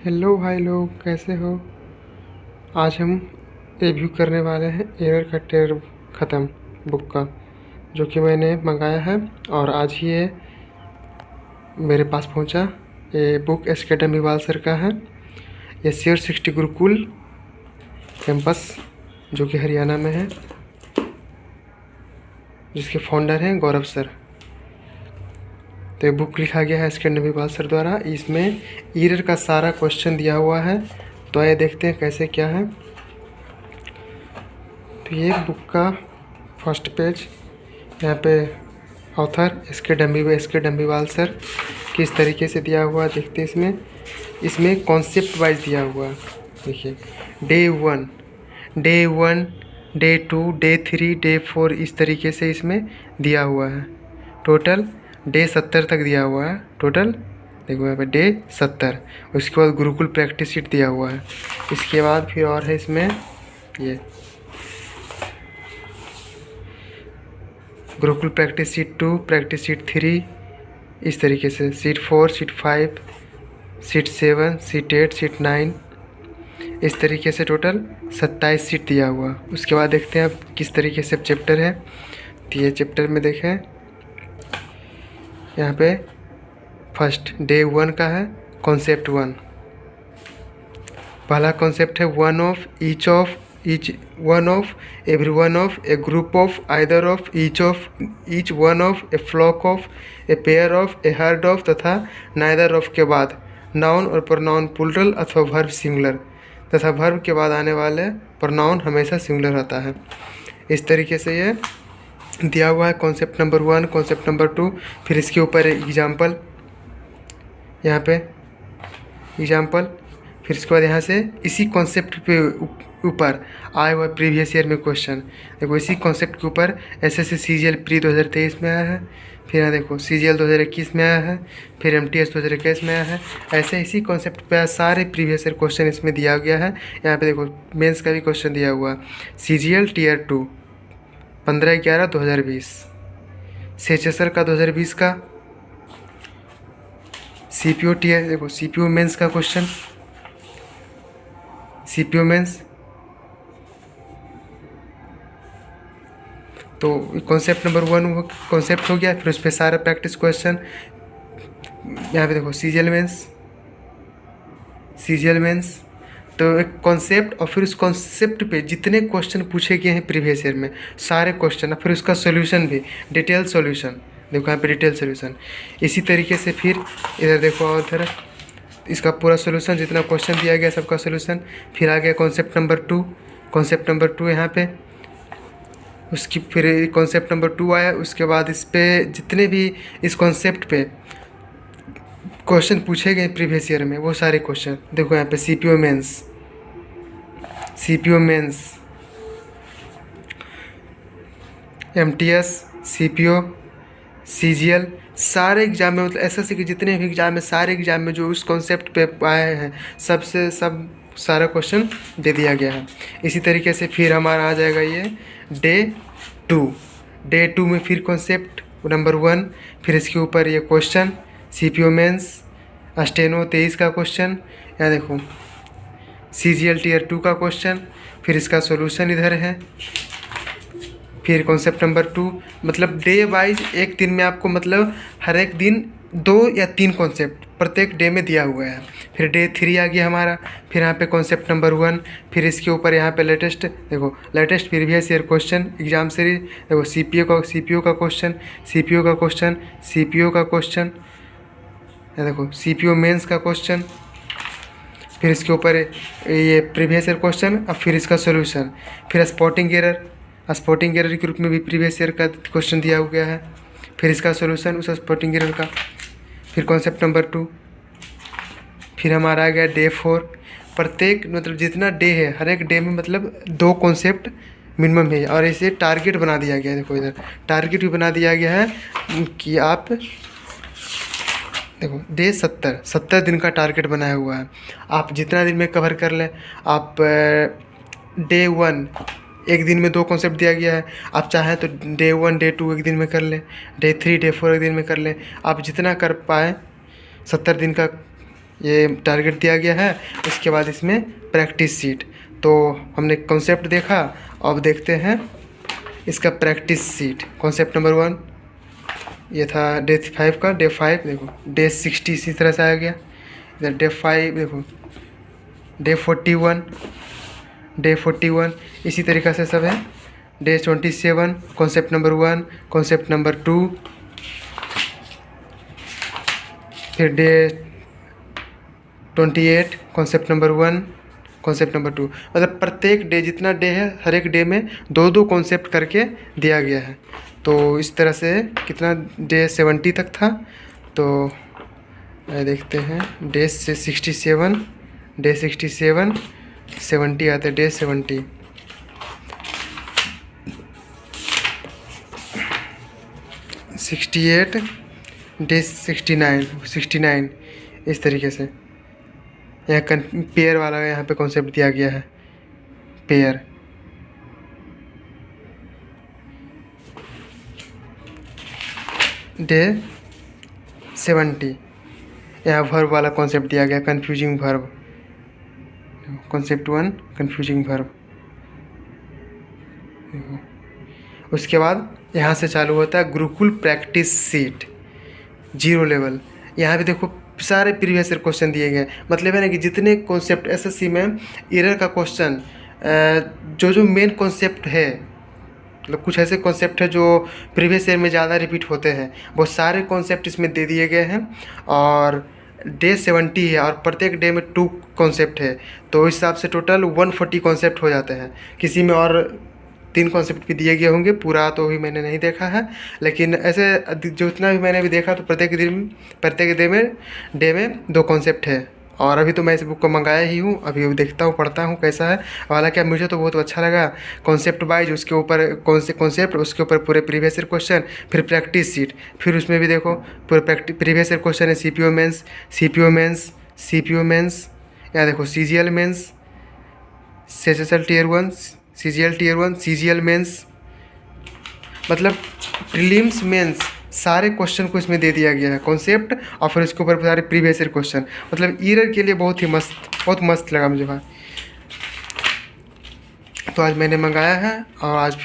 Hello भाई लोग, कैसे हो। आज हम रिव्यू करने वाले हैं एरर का टेर ख़त्म बुक का, जो कि मैंने मंगाया है और आज ही ये मेरे पास पहुंचा। ये बुक एकेडमी वाल सर का है। ये शेर 60 गुरुकुल कैंपस, जो कि हरियाणा में है, जिसके फाउंडर हैं गौरव सर। तो ये बुक लिखा गया है एकेडमी वाल सर द्वारा। इसमें एरर का सारा क्वेश्चन दिया हुआ है। तो आइए देखते हैं कैसे क्या है। तो ये बुक का फर्स्ट पेज, यहाँ पे ऑथर एस के डम्बीवाल सर किस तरीके से दिया हुआ देखते हैं। इसमें कॉन्सेप्ट वाइज दिया हुआ। देखिए, day one, day 2, day 3, day 4, इस तरीके से इसमें दिया हुआ है। टोटल डे 70 तक दिया हुआ है। टोटल देखो यहाँ पे डे 70। उसके बाद गुरुकुल प्रैक्टिस शीट दिया हुआ है। इसके बाद फिर और है इसमें ये Gurukul practice sheet 2, practice sheet 3, इस तरीके से sheet 4, sheet 5, sheet 7, sheet 8, sheet 9, इस तरीके से टोटल 27 शीट दिया हुआ। उसके बाद देखते हैं अब किस तरीके से चैप्टर है। तो ये चैप्टर में देखें, यहाँ पे फर्स्ट डे 1 का है कॉन्सेप्ट 1। पहला कॉन्सेप्ट है one of one of every one of a group of either of each one of a flock of a pair of a herd of तथा नाइदर ऑफ के बाद नाउन और pronoun plural अथवा verb singular तथा verb के बाद आने वाले प्रोनाउन हमेशा सिंगुलर रहता है। इस तरीके से ये दिया हुआ है कॉन्सेप्ट नंबर 1, कॉन्सेप्ट नंबर 2। फिर इसके ऊपर एग्जाम्पल, यहाँ पे एग्जाम्पल। फिर इसके बाद यहाँ से इसी कॉन्सेप्ट पे ऊपर आया हुआ प्रीवियस ईयर में क्वेश्चन। देखो, इसी कॉन्सेप्ट के ऊपर एसएससी सीजीएल प्री 2023 में आया है। फिर यहाँ देखो सीजीएल 2021 में आया है। फिर एमटीएस 2021 में आया है। ऐसे इसी कॉन्सेप्ट पे सारे प्रीवियस ईयर क्वेश्चन इसमें दिया गया है। यहाँ पे देखो मेंस का भी क्वेश्चन दिया हुआ है। सीजीएल टीयर 2 15/11/2020, सेचेसर का 2020 का, सीपीओ टीयर, देखो सीपीओ मेंस का क्वेश्चन, सीपीओ मेंस। तो कॉन्सेप्ट नंबर 1 वो कॉन्सेप्ट हो गया। फिर उस पर सारा प्रैक्टिस क्वेश्चन। यहाँ पे देखो सीजीएल मेंस। तो एक कॉन्सेप्ट और फिर उस कॉन्सेप्ट पे जितने क्वेश्चन पूछे गए हैं प्रीवियस ईयर में, सारे क्वेश्चन और फिर उसका सॉल्यूशन भी, डिटेल सॉल्यूशन। देखो यहाँ पे डिटेल सॉल्यूशन। इसी तरीके से फिर इधर देखो और इधर इसका पूरा सॉल्यूशन, जितना क्वेश्चन दिया गया सबका सॉल्यूशन। फिर आ गया कॉन्सेप्ट नंबर 2। कॉन्सेप्ट नंबर 2 यहाँ पे, उसकी फिर कॉन्सेप्ट नंबर 2 आया। उसके बाद इस पे जितने भी इस कॉन्सेप्ट पे क्वेश्चन पूछे गए प्रीवियस ईयर में, वो सारे क्वेश्चन देखो यहाँ पे CPO mains, MTS, CPO, CGL, सारे एग्जाम में, मतलब एसएससी के जितने भी एग्जाम में, सारे एग्जाम में जो उस कॉन्सेप्ट पे आए हैं सबसे सब सारा क्वेश्चन दे दिया गया है। इसी तरीके से फिर हमारा आ जाएगा ये डे 2 में फिर कॉन्सेप्ट नंबर 1। फिर इसके ऊपर ये क्वेश्चन सीपीओ मेंस, स्टेनो 23 का क्वेश्चन। यहाँ देखो सीजीएल टीयर 2 का क्वेश्चन। फिर इसका सॉल्यूशन इधर है। फिर कॉन्सेप्ट नंबर 2, मतलब डे वाइज एक दिन में आपको, मतलब हर एक दिन 2 या 3 कॉन्सेप्ट प्रत्येक डे में दिया हुआ है। फिर डे 3 आ गया हमारा। फिर यहाँ पे कॉन्सेप्ट नंबर 1। फिर इसके ऊपर यहाँ पे latest latest previous year question exam series. देखो सीपीओ का क्वेश्चन, देखो सीपीओ मेंस का क्वेश्चन। फिर इसके ऊपर ये प्रीवियस ईयर क्वेश्चन और फिर इसका सॉल्यूशन। फिर स्पॉटिंग एरर के रूप में भी प्रीवियस ईयर का क्वेश्चन दिया गया है। फिर इसका सॉल्यूशन उस स्पॉटिंग एरर का। फिर कॉन्सेप्ट नंबर 2। फिर हमारा आ गया डे 4। प्रत्येक, मतलब जितना डे है हर एक डे में मतलब 2 कॉन्सेप्ट मिनिमम है। और इसे टारगेट बना दिया गया है। देखो इधर टारगेट भी बना दिया गया है कि आप देखो डे 70 दिन का टारगेट बनाया हुआ है। आप जितना दिन में कवर कर लें। आप डे 1 एक दिन में 2 कॉन्सेप्ट दिया गया है। आप चाहें तो डे 1 डे 2 एक दिन में कर लें, डे 3 डे 4 एक दिन में कर लें। आप जितना कर पाएँ 70 दिन का ये टारगेट दिया गया है। उसके बाद इसमें प्रैक्टिस सीट। तो हमने कॉन्सेप्ट देखा, अब देखते हैं इसका प्रैक्टिस सीट। कॉन्सेप्ट नंबर 1 ये था डे 5 का। डे 5 देखो, डे 60 इसी तरह से आ गया। इधर डे 5 देखो, डे 41, डे 41 इसी तरीक़ा से सब है। Day 27 concept number 1, concept number 2, फिर day 28 concept number 1, concept number 2। मतलब प्रत्येक डे जितना डे है, हर एक डे में 2-2 कॉन्सेप्ट करके दिया गया है। तो इस तरह से कितना डे 70 तक था। तो देखते हैं डे से 67, डे 67 70 आते, डे 70 68 डे 69 इस तरीके से। यहाँ पेयर वाला यहाँ पे कॉन्सेप्ट दिया गया है, पेयर। डे 70 यहाँ वर्ब वाला कॉन्सेप्ट दिया गया, confusing verb. Concept 1 confusing verb. उसके बाद यहाँ से चालू होता है गुरुकुल प्रैक्टिस सीट 0 लेवल। यहाँ पे देखो सारे प्रीवियस ईयर क्वेश्चन दिए गए। मतलब है ना कि जितने कॉन्सेप्ट एसएससी में एरर का क्वेश्चन, जो मेन कॉन्सेप्ट है, मतलब कुछ ऐसे कॉन्सेप्ट है जो प्रीवियस ईयर में ज़्यादा रिपीट होते हैं, वो सारे कॉन्सेप्ट इसमें दे दिए गए हैं। और डे 70 है और प्रत्येक डे में 2 कॉन्सेप्ट है, तो इस हिसाब से टोटल 140 कॉन्सेप्ट हो जाते हैं। किसी में और 3 कॉन्सेप्ट भी दिए गए होंगे, पूरा तो भी मैंने नहीं देखा है, लेकिन ऐसे जो इतना भी मैंने भी देखा तो प्रत्येक डे में 2 कॉन्सेप्ट है। और अभी तो मैं इस बुक को मंगाया ही हूँ, अभी देखता हूँ, पढ़ता हूँ कैसा है। हालांकि मुझे तो बहुत अच्छा लगा। कॉन्सेप्ट वाइज उसके ऊपर कौन से कॉन्सेप्ट, उसके ऊपर पूरे प्रीवियस ईयर क्वेश्चन, फिर प्रैक्टिस सीट, फिर उसमें भी देखो पूरे प्रीवियस ईयर क्वेश्चन है। सीपीओ मेंस, यहाँ देखो CGL mains, SSL tier 1, CGL tier 1, CGL mains, मतलब प्रीलिम्स मेंस सारे क्वेश्चन को इसमें दे दिया गया है कॉन्सेप्ट, और फिर उसके ऊपर सारे प्रीवियस ईयर क्वेश्चन। मतलब ईयर के लिए बहुत मस्त लगा मुझे भाई। तो आज मैंने मंगाया है और आज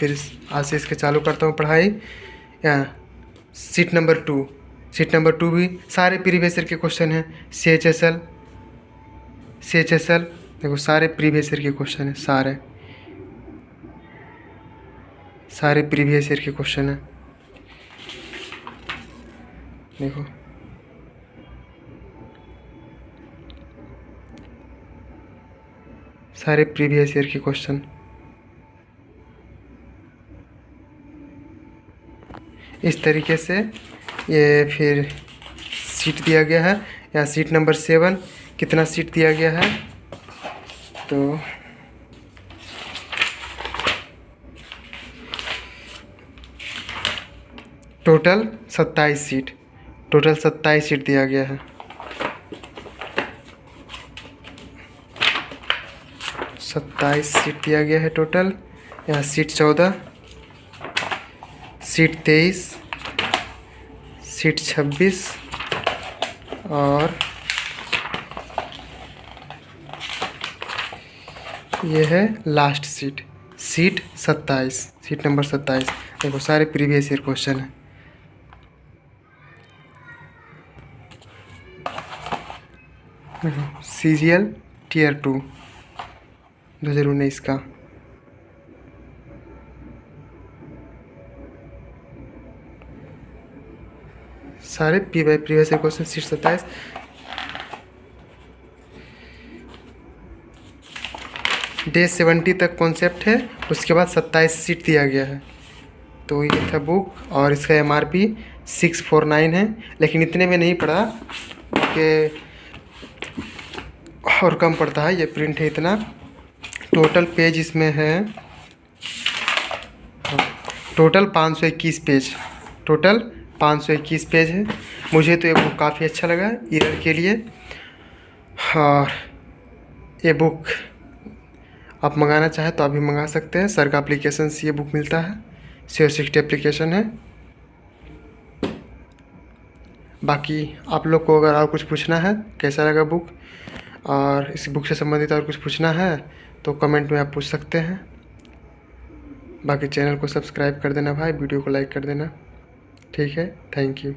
से इसके चालू करता हूँ पढ़ाई। यहाँ सीट नंबर 2 भी सारे प्रीवियस ईयर के क्वेश्चन हैं। सीएचएसएल देखो सारे प्रीवियस ईयर के क्वेश्चन हैं, सारे प्रीवियस ईयर के क्वेश्चन हैं। देखो सारे प्रीवियस ईयर के क्वेश्चन। इस तरीके से ये फिर सीट दिया गया है। यहाँ सीट नंबर 7 कितना सीट दिया गया है, तो टोटल 27 सीट दिया गया है। 27 सीट दिया गया है टोटल। यहाँ सीट 14, सीट 23, सीट 26 और ये है लास्ट सीट 27, सीट नंबर 27। देखो सारे प्रीवियस ईयर क्वेश्चन हैं। सीजीएल टियर 2 2019 का। सारे previous year question seat 27। Day 70 तक कॉन्सेप्ट है, उसके बाद 27 सीट दिया गया है। तो ये था बुक, और इसका एमआरपी 649 है, लेकिन इतने में नहीं पड़ा कि और कम पड़ता है। ये प्रिंट है इतना। टोटल पेज इसमें है, टोटल 521 पेज, टोटल 521 पेज है। मुझे तो ये बुक काफ़ी अच्छा लगा ईयर के लिए। और ये बुक आप मंगाना चाहें तो अभी मंगा सकते हैं। सर का एप्लीकेशन से ये बुक मिलता है, 60 एप्लीकेशन है। बाकी आप लोग को अगर और कुछ पूछना है, कैसा लगा बुक, और इस बुक से संबंधित और कुछ पूछना है तो कमेंट में आप पूछ सकते हैं। बाकी चैनल को सब्सक्राइब कर देना भाई, वीडियो को लाइक कर देना। ठीक है, थैंक यू।